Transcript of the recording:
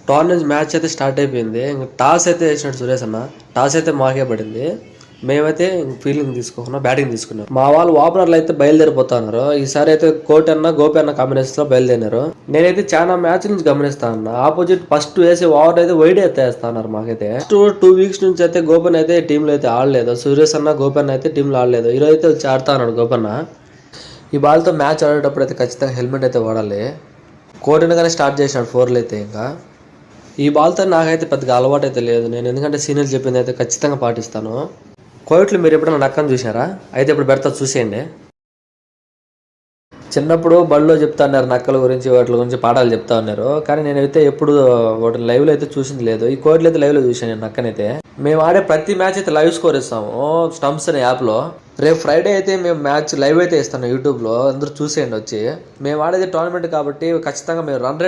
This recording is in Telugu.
టోర్నమెంట్ మ్యాచ్ అయితే స్టార్ట్ అయిపోయింది. ఇంకా టాస్ అయితే వేసినాడు సురేష్ అన్న. టాస్ అయితే మాకే పడింది. మేమైతే ఫీల్డింగ్ తీసుకోకుండా బ్యాటింగ్ తీసుకున్నాం. మా వాళ్ళు ఓపెనర్లు అయితే బయలుదేరిపోతున్నారు. ఈసారి అయితే కోటి అన్న గోపి అన్న కాంబినేషన్ లో బయలుదేరారు. నేనైతే చాలా మ్యాచ్ నుంచి గమనిస్తా ఉన్నా, ఆపోజిట్ ఫస్ట్ వేసే ఓవర్ అయితే వైడ్ అయితే వేస్తా ఉన్నారు. మాకైతే 2 వీక్స్ నుంచి అయితే గోపన్ అయితే టీంలో అయితే ఆడలేదు. సురేష్ అన్న గోపన్ అయితే టీంలో ఆడలేదు. ఈరోజు అయితే వచ్చి ఆడుతా ఉన్నాడు గోపన్న. ఈ బాల్తో మ్యాచ్ ఆడేటప్పుడు అయితే ఖచ్చితంగా హెల్మెట్ అయితే వాడాలి. కోటినగానే స్టార్ట్ చేసినాడు 4లు అయితే. ఇంకా ఈ బాల్తో నాకైతే పెద్దగా అలవాటు అయితే లేదు. నేను ఎందుకంటే సీనియర్ చెప్పింది అయితే ఖచ్చితంగా పాటిస్తాను. కోవిట్లు మీరు ఎప్పుడైనా నక్కని చూసారా? అయితే ఇప్పుడు పెడతా చూసేయండి. చిన్నప్పుడు బడిలో చెప్తా ఉన్నారు నక్కల గురించి, వాటి గురించి పాఠాలు చెప్తా ఉన్నారు. కానీ నేనైతే ఎప్పుడు వాటి లైవ్లో అయితే చూసింది లేదు. ఈ కోవిట్లు అయితే లైవ్లో చూసాను నేను నక్కనైతే. మేము ఆడే ప్రతి మ్యాచ్ అయితే లైవ్ స్కోర్ ఇస్తాము స్టంప్స్ అనే యాప్లో. రేపు ఫ్రైడే అయితే మేము మ్యాచ్ లైవ్ అయితే ఇస్తాను యూట్యూబ్లో. అందరూ చూసేయండి వచ్చి. మేము ఆడేది టోర్నమెంట్ కాబట్టి ఖచ్చితంగా మేము రన్ రేట్